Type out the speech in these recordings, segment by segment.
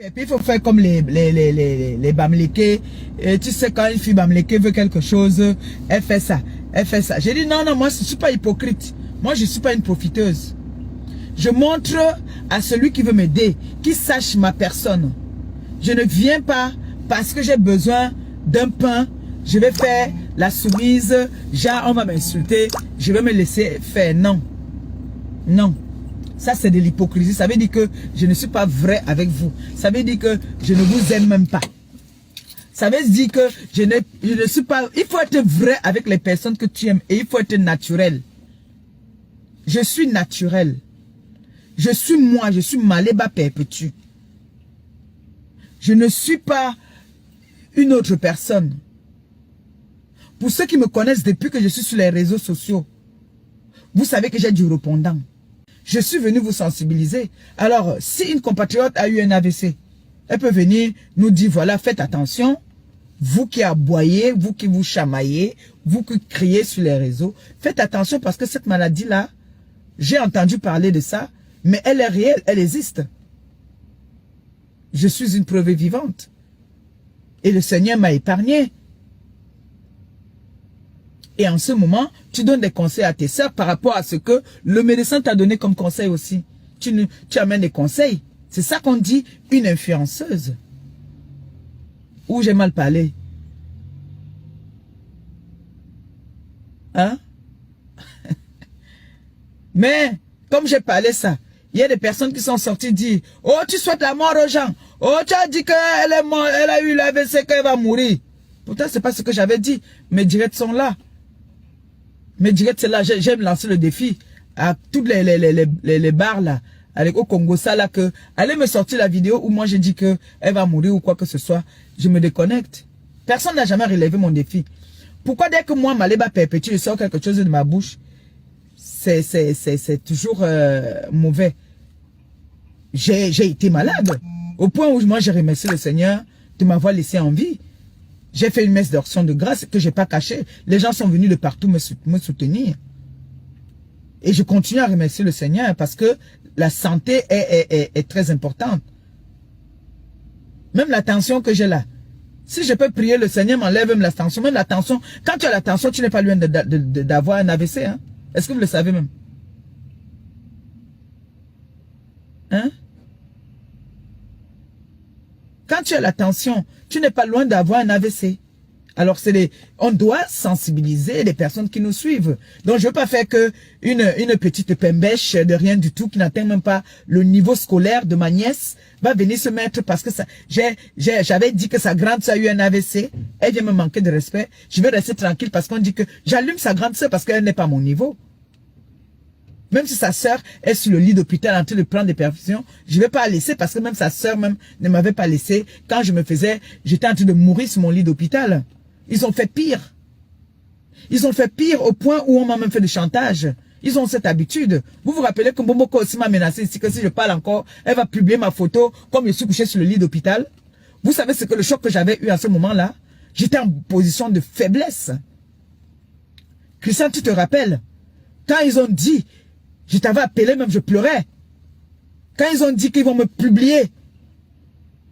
Et puis il faut faire comme les Bamileke. Tu sais, quand une fille Bamileke veut quelque chose, elle fait ça. Elle fait ça. J'ai dit non, non, moi je ne suis pas hypocrite. Moi je ne suis pas une profiteuse. Je montre à celui qui veut m'aider, qui sache ma personne. Je ne viens pas parce que j'ai besoin d'un pain. Je vais faire la soumise. Genre, on va m'insulter. Je vais me laisser faire. Non. Non. Ça, c'est de l'hypocrisie. Ça veut dire que je ne suis pas vrai avec vous. Ça veut dire que je ne vous aime même pas. Ça veut dire que je ne suis pas... Il faut être vrai avec les personnes que tu aimes. Et il faut être naturel. Je suis naturel. Je suis moi. Je suis Maléba Perpétue. Je ne suis pas une autre personne. Pour ceux qui me connaissent depuis que je suis sur les réseaux sociaux, vous savez que j'ai du répondant. Je suis venu vous sensibiliser. Alors, si une compatriote a eu un AVC, elle peut venir nous dire, voilà, faites attention. Vous qui aboyez, vous qui vous chamaillez, vous qui criez sur les réseaux, faites attention parce que cette maladie-là, j'ai entendu parler de ça, mais elle est réelle, elle existe. Je suis une preuve vivante. Et le Seigneur m'a épargné. Et en ce moment, tu donnes des conseils à tes sœurs par rapport à ce que le médecin t'a donné comme conseil aussi. Tu amènes des conseils. C'est ça qu'on dit une influenceuse. Ou j'ai mal parlé. Hein? Mais, comme j'ai parlé ça, il y a des personnes qui sont sorties dire, oh, tu souhaites la mort aux gens. Oh, tu as dit qu'elle est morte, elle a eu l'AVC, qu'elle va mourir. Pourtant, c'est pas ce que j'avais dit. Mes directs sont là. Mes directs, c'est là. J'aime lancer le défi à toutes les bars là, avec au Congo, ça là, que allez me sortir la vidéo où moi j'ai dit que elle va mourir ou quoi que ce soit. Je me déconnecte. Personne n'a jamais relevé mon défi. Pourquoi dès que moi, Maléba Perpétue, je sors quelque chose de ma bouche, c'est toujours mauvais. J'ai été malade. Au point où moi j'ai remercié le Seigneur de m'avoir laissé en vie. J'ai fait une messe d'action de grâce que je n'ai pas cachée. Les gens sont venus de partout me soutenir. Et je continue à remercier le Seigneur parce que la santé est très importante. Même la tension que j'ai là. Si je peux prier, le Seigneur m'enlève même la tension. Même la tension. Quand tu as la tension, tu n'es pas loin d'avoir un AVC. Hein? Est-ce que vous le savez même? Hein? Quand tu as la tension, tu n'es pas loin d'avoir un AVC. Alors, on doit sensibiliser les personnes qui nous suivent. Donc, je ne veux pas faire que une petite pembèche de rien du tout qui n'atteint même pas le niveau scolaire de ma nièce va venir se mettre parce que j'avais dit que sa grande sœur a eu un AVC. Elle vient me manquer de respect. Je vais rester tranquille parce qu'on dit que j'allume sa grande sœur parce qu'elle n'est pas à mon niveau. Même si sa sœur est sur le lit d'hôpital en train de prendre des perfusions, je ne vais pas la laisser parce que même sa sœur même ne m'avait pas laissé quand j'étais en train de mourir sur mon lit d'hôpital. Ils ont fait pire. Ils ont fait pire au point où on m'a même fait du chantage. Ils ont cette habitude. Vous vous rappelez que Mbomoko aussi m'a menacé ici que si je parle encore, elle va publier ma photo comme je suis couché sur le lit d'hôpital. Vous savez ce que le choc que j'avais eu à ce moment-là? J'étais en position de faiblesse. Christian, tu te rappelles? Quand ils ont dit, je t'avais appelé, même je pleurais. Quand ils ont dit qu'ils vont me publier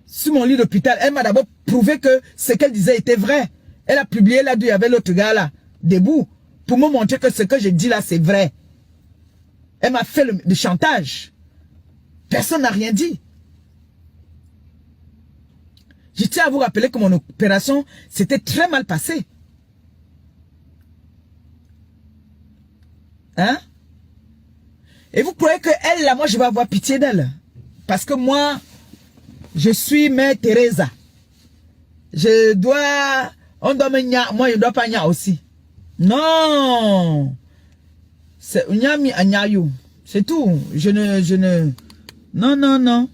sur mon lit d'hôpital, elle m'a d'abord prouvé que ce qu'elle disait était vrai. Elle a publié là d'où il y avait l'autre gars là, debout, pour me montrer que ce que j'ai dit là, c'est vrai. Elle m'a fait le chantage. Personne n'a rien dit. Je tiens à vous rappeler que mon opération s'était très mal passée. Hein? Et vous croyez que elle là, moi je vais avoir pitié d'elle? Parce que moi, je suis Mère Teresa. Je dois... On doit me nya, moi je dois pas nya aussi. Non. C'est nyami anyayu. C'est tout. Je ne... Non, non, non.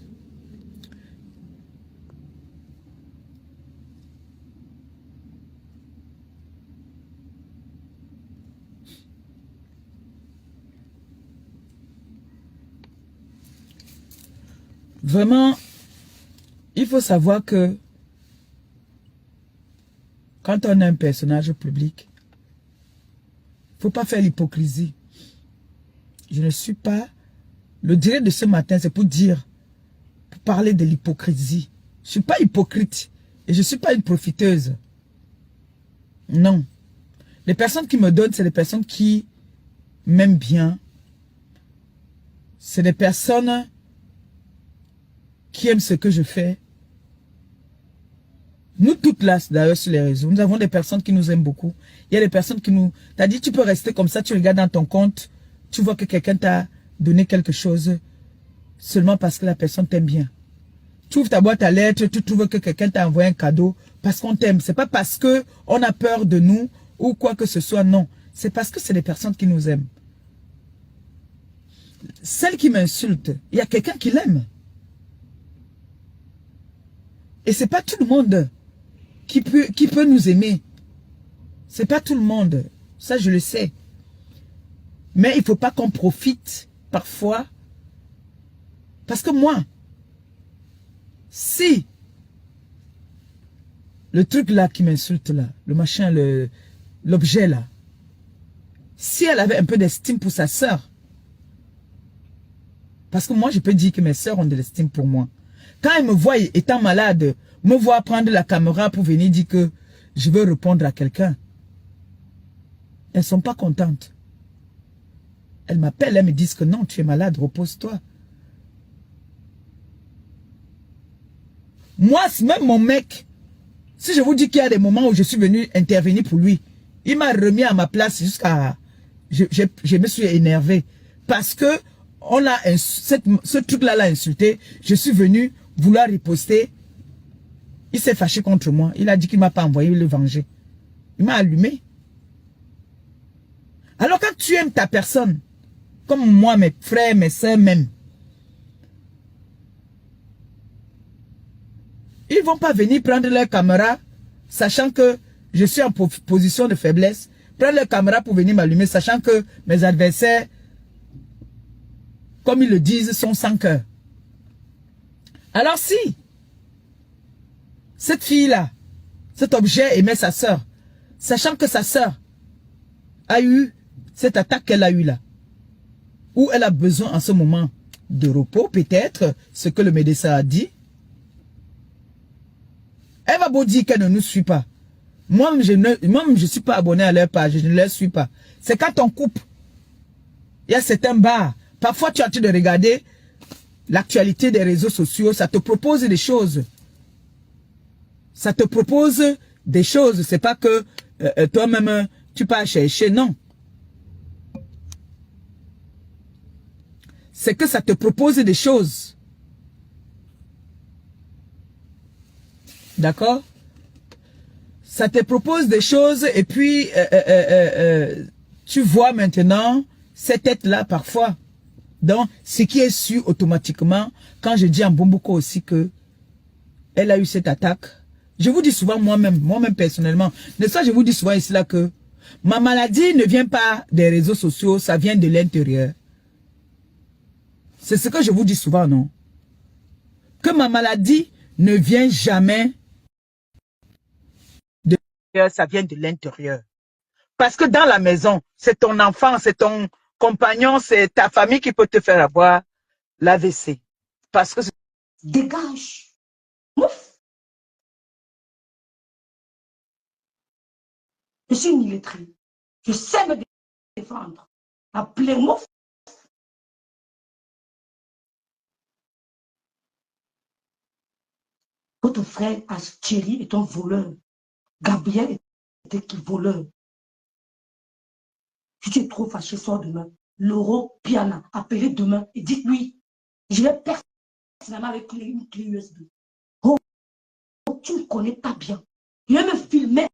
Vraiment, il faut savoir que quand on est un personnage public, il ne faut pas faire l'hypocrisie. Je ne suis pas... Le direct de ce matin, c'est pour pour parler de l'hypocrisie. Je ne suis pas hypocrite et je ne suis pas une profiteuse. Non. Les personnes qui me donnent, c'est les personnes qui m'aiment bien. C'est des personnes qui aiment ce que je fais. Nous toutes là, d'ailleurs, sur les réseaux, nous avons des personnes qui nous aiment beaucoup. Il y a des personnes qui nous... T'as dit, tu peux rester comme ça, tu regardes dans ton compte, tu vois que quelqu'un t'a donné quelque chose seulement parce que la personne t'aime bien. Tu ouvres ta boîte à lettres, tu trouves que quelqu'un t'a envoyé un cadeau parce qu'on t'aime. C'est pas parce que on a peur de nous ou quoi que ce soit, non. C'est parce que c'est des personnes qui nous aiment. Celle qui m'insulte, il y a quelqu'un qui l'aime. Et c'est pas tout le monde qui peut nous aimer. C'est pas tout le monde. Ça, je le sais. Mais il faut pas qu'on profite parfois. Parce que moi, si le truc là qui m'insulte là, le machin, l'objet là, si elle avait un peu d'estime pour sa sœur, parce que moi je peux dire que mes sœurs ont de l'estime pour moi. Quand elles me voient étant malade, me voient prendre la caméra pour venir dire que je veux répondre à quelqu'un, elles ne sont pas contentes. Elles m'appellent, elles me disent que non, tu es malade, repose-toi. Moi, même mon mec, si je vous dis qu'il y a des moments où je suis venu intervenir pour lui, il m'a remis à ma place jusqu'à... Je me suis énervé. Parce que on a ce truc-là l'a insulté. Je suis venu vouloir riposter. Il s'est fâché contre moi. Il a dit qu'il ne m'a pas envoyé le venger. Il m'a allumé. Alors quand tu aimes ta personne, comme moi, mes frères, mes soeurs même, ils ne vont pas venir prendre leur caméra, sachant que je suis en position de faiblesse, prendre leur caméra pour venir m'allumer, sachant que mes adversaires, comme ils le disent, sont sans cœur. Alors si, cette fille-là, cet objet aimait sa sœur, sachant que sa sœur a eu cette attaque qu'elle a eue là, où elle a besoin en ce moment de repos, peut-être, ce que le médecin a dit, elle va beau dire qu'elle ne nous suit pas. Moi-même, je ne suis pas abonné à leur page, je ne leur suis pas. C'est quand on coupe. Il y a certains bars. Parfois, tu as envie de regarder l'actualité des réseaux sociaux. Ça te propose des choses. Ça te propose des choses. C'est pas que toi-même, tu peux chercher. Non. C'est que ça te propose des choses. D'accord? Ça te propose des choses et puis tu vois maintenant cette tête-là parfois. Donc, ce qui est su automatiquement, quand je dis à Mbombuko aussi que elle a eu cette attaque, je vous dis souvent moi-même personnellement, n'est-ce pas, je vous dis souvent ici là que ma maladie ne vient pas des réseaux sociaux, ça vient de l'intérieur. C'est ce que je vous dis souvent, non? Que ma maladie ne vient jamais de l'extérieur, ça vient de l'intérieur. Parce que dans la maison, c'est ton enfant, c'est ton compagnon, c'est ta famille qui peut te faire avoir l'AVC. Parce que... Dégage. Ouf. Je suis une illettrée. Je sais me défendre. Appelez mouf. Votre frère Thierry est un voleur. Gabriel était qui voleur. Si tu es trop fâché, sors demain. Laurent Piana, appelez demain et dites-lui, je vais personnellement avec une clé USB. Oh, tu ne me connais pas bien. Je vais me filmer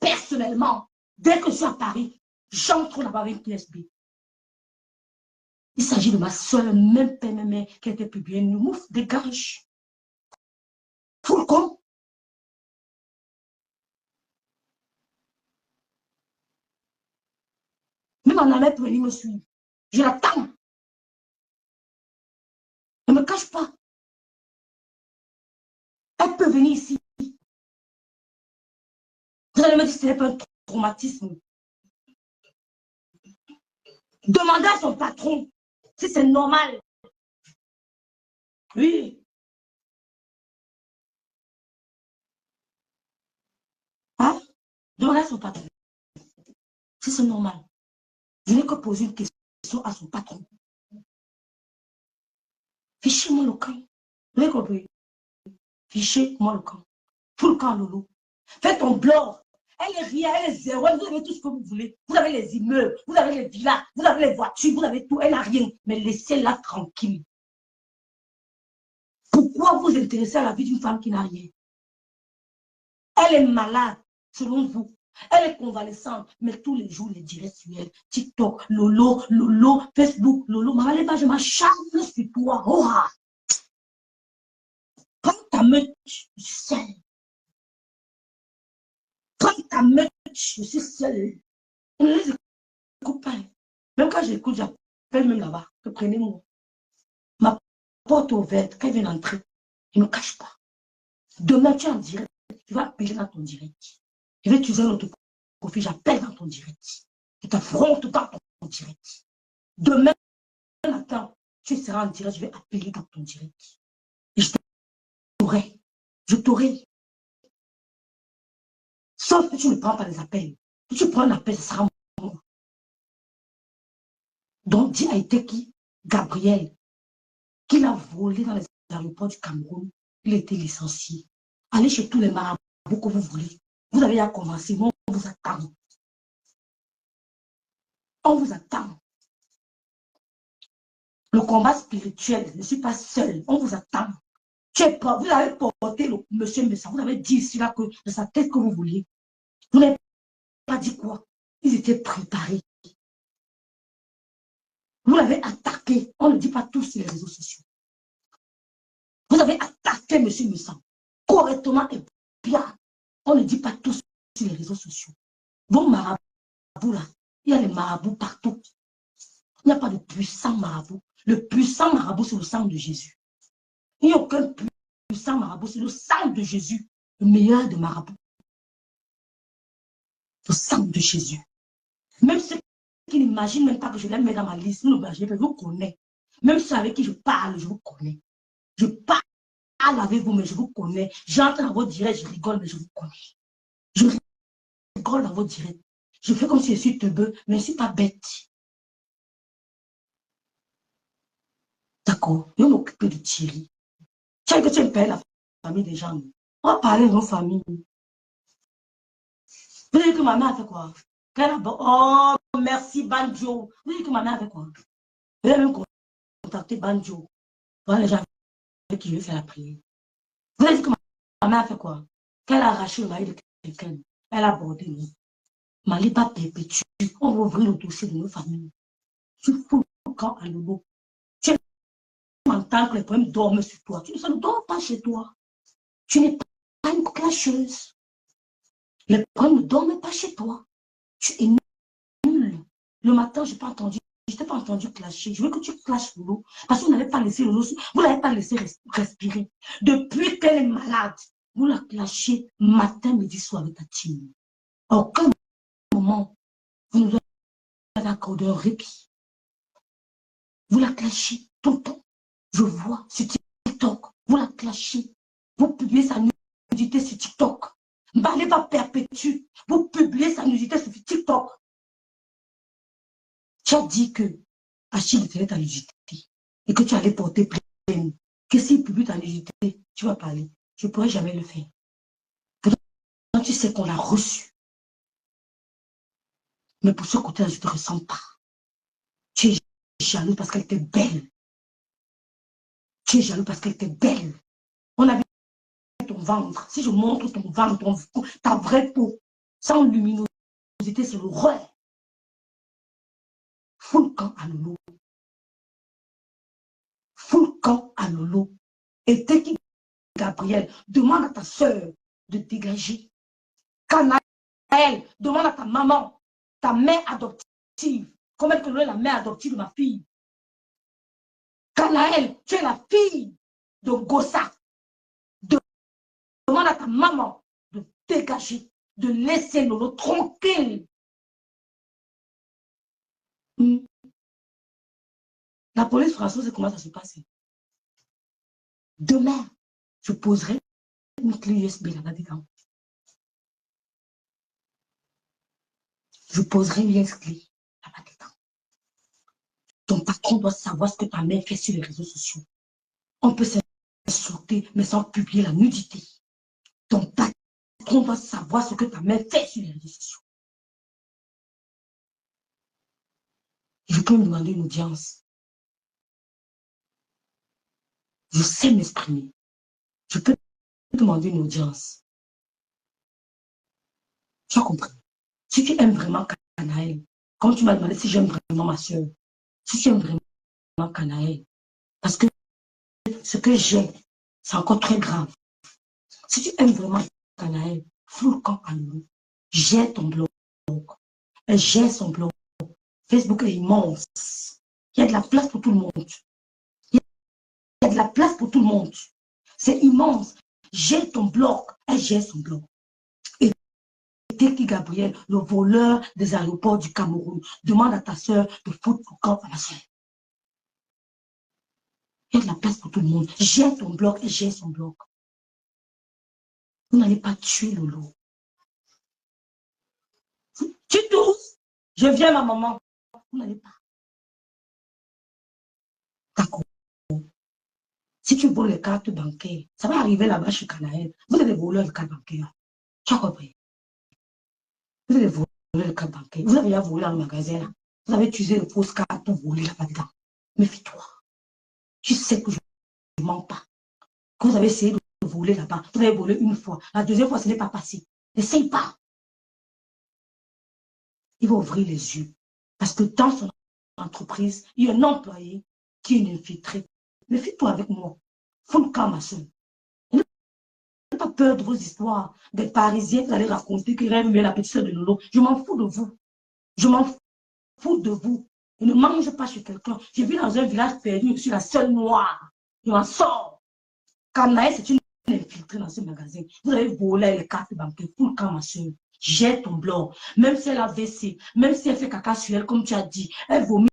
personnellement. Dès que je suis à Paris, j'entre là-bas avec une clé USB. Il s'agit de ma soeur, même père, même mère, qui a été publiée. Nous mouf, dégage. Fous le con. Même en allant pour venir me suivre. Je l'attends. Ne me cache pas. Elle peut venir ici. Vous allez me dire que ce n'est pas un traumatisme. Demandez à son patron si c'est normal. Oui. Demandez à son patron. Si c'est normal. Je n'ai que posé une question à son patron. Fichez-moi le camp. Vous avez compris? Fichez-moi le camp. Tout le camp, Lolo. Faites ton blog. Elle est rien, elle est zéro. Vous avez tout ce que vous voulez. Vous avez les immeubles, vous avez les villas, vous avez les voitures, vous avez tout. Elle n'a rien. Mais laissez-la tranquille. Pourquoi vous intéressez à la vie d'une femme qui n'a rien? Elle est malade, selon vous. Elle est convalescente, mais tous les jours, les directs sur elle. TikTok, Lolo, Lolo, Facebook, Lolo. Maman, je m'acharne sur toi. Oh, prends ta meute, je suis seule. Prends ta meute, je suis seule. On ne les écoute pas. Même quand j'écoute, j'appelle même là-bas. Prenez-moi. Ma porte ouverte, quand il vient d'entrer, il ne me cache pas. Demain, tu es en direct. Tu vas appeler dans ton direct. Je vais utiliser un autre profil, j'appelle dans ton direct. Je t'affronte dans ton direct. Demain matin, tu seras en direct, je vais appeler dans ton direct. Et je t'aurai. Je t'aurai. Sauf que tu ne prends pas les appels. Si tu prends un appel, ce sera moi. Donc, dis à Iteki, Gabriel, qu'il a volé dans les aéroports du Cameroun. Il a été licencié. Allez chez tous les marabouts que vous voulez. Vous avez à commencer. On vous attend. On vous attend. Le combat spirituel, je ne suis pas seul. On vous attend. Vous avez porté le monsieur Messa. Vous avez dit ici là que de sa tête que vous vouliez. Vous n'avez pas dit quoi? Ils étaient préparés. Vous l'avez attaqué. On ne dit pas tous sur les réseaux sociaux. Vous avez attaqué monsieur Messa. Correctement et bien. On ne dit pas tous sur les réseaux sociaux. Vos marabouts là, il y a les marabouts partout. Il n'y a pas de puissant marabout. Le puissant marabout, c'est le sang de Jésus. Il n'y a aucun puissant marabout, c'est le sang de Jésus. Le meilleur de marabout. Le sang de Jésus. Même ceux qui n'imaginent même pas que je l'aime mettre dans ma liste, je vous connais. Même ceux avec qui je parle, je vous connais. Je parle avec vous, mais je vous connais. J'entre dans votre direct, je rigole, mais je vous connais. Je rigole dans votre direct. Je fais comme si je suis teubeux, mais je ne suis pas bête. D'accord? Je vais m'occuper de Thierry. Tiens que tu me payes la famille des gens. On va parler de nos familles. Vous savez que ma mère a fait quoi? Oh, merci Banjo. Vous savez que ma mère a fait quoi? Elle a même contacté Banjo. Voilà les gens avec qui je vais faire la prière. Vous savez que ma mère a fait quoi? Qu'elle a arraché le mari de quelqu'un. Elle a abordé nous. Maliba perpétue. On va ouvrir le dossier de nos familles. Tu fous le camp à l'eau. Tu entends que les problèmes dorment sur toi. Ça ne dort pas chez toi. Tu n'es pas une clasheuse. Les problèmes ne dorment pas chez toi. Tu es nul. Le matin, je n'ai pas entendu. Je t'ai pas entendu clasher. Je veux que tu clashes l'eau. Parce que vous n'avez pas laissé l'eau. Vous ne l'avez pas laissé respirer. Depuis qu'elle est malade, vous la clashez matin, midi, soir avec ta team. À aucun moment, vous nous avez accordé un répit. Vous la clashez tout le temps. Je vois sur TikTok. Vous la clashez. Vous publiez sa nudité sur TikTok. Balé va perpétue. Vous publiez sa nudité sur TikTok. Tu as dit que Achille tenait ta nudité et que tu allais porter plainte. Que s'il publie ta nudité, tu vas parler. Je ne pourrais jamais le faire. Quand tu sais qu'on l'a reçu. Mais pour ce côté-là, je ne te ressens pas. Tu es jaloux parce qu'elle était belle. Tu es jaloux parce qu'elle était belle. On a vu ton ventre. Si je montre ton ventre, ta vraie peau, sans luminosité, c'est l'horreur. Fous le camp à Lolo. Fous le camp à Lolo. Et dès qu'il Gabriel, demande à ta soeur de dégager. Canaël, demande à ta maman, ta mère adoptive. Comment elle connaît la mère adoptive de ma fille? Canaël, tu es la fille de Gossa. Demande à ta maman de dégager, de laisser Lolo tranquille. La police française, c'est comment ça se passe? Demain, je poserai une clé USB là-dedans. Je poserai une clé là-bas dedans. Ton patron doit savoir ce que ta mère fait sur les réseaux sociaux. On peut s'insulter, mais sans publier la nudité. Ton patron doit savoir ce que ta mère fait sur les réseaux sociaux. Je peux me demander une audience. Je sais m'exprimer. Je peux demander une audience. Tu as compris? Si tu aimes vraiment Canaël, comme tu m'as demandé si j'aime vraiment ma soeur, si tu aimes vraiment Canaël, parce que ce que j'ai, c'est encore très grave. Si tu aimes vraiment Canaël, fous le camp à nous. J'ai ton blog. J'ai son blog. Facebook est immense. Il y a de la place pour tout le monde. Il y a de la place pour tout le monde. C'est immense. J'ai ton blog. Et j'ai son blog. Et Teki Gabriel, le voleur des aéroports du Cameroun, demande à ta soeur de foutre le camp à la soeur. Il y a de la place pour tout le monde. J'ai ton blog et j'ai son blog. Vous n'allez pas tuer Lolo. Tu tousses. Je viens, ma maman. Vous n'allez pas. D'accord. Si tu voles les cartes bancaires, ça va arriver là-bas chez Canaël. Vous allez voler les cartes bancaires. Tu as compris? Vous allez voler les cartes bancaires. Vous avez déjà volé dans le magasin là. Vous avez utilisé les fausses cartes pour voler là-bas dedans. Méfie-toi. Tu sais que je ne mens pas. Quand vous avez essayé de voler là-bas, vous avez volé une fois. La deuxième fois, ce n'est pas passé. N'essaye pas. Il va ouvrir les yeux. Parce que dans son entreprise, il y a un employé qui est une infiltrée. Méfie-toi avec moi. Faut le calme, ma soeur. N'ayez pas peur de vos histoires, des Parisiens que vous allez raconter qui rêvent bien la petite soeur de Lolo. Je m'en fous de vous. Je m'en fous de vous. Je ne mange pas chez quelqu'un. J'ai vu dans un village perdu, je suis la seule noire. Je m'en sors. Canaël, c'est une infiltrée dans ce magasin. Vous avez volé les cartes bancaires. Faut le calme, ma soeur. J'ai ton blog. Même si elle a WC, même si elle fait caca sur elle, comme tu as dit, elle vomit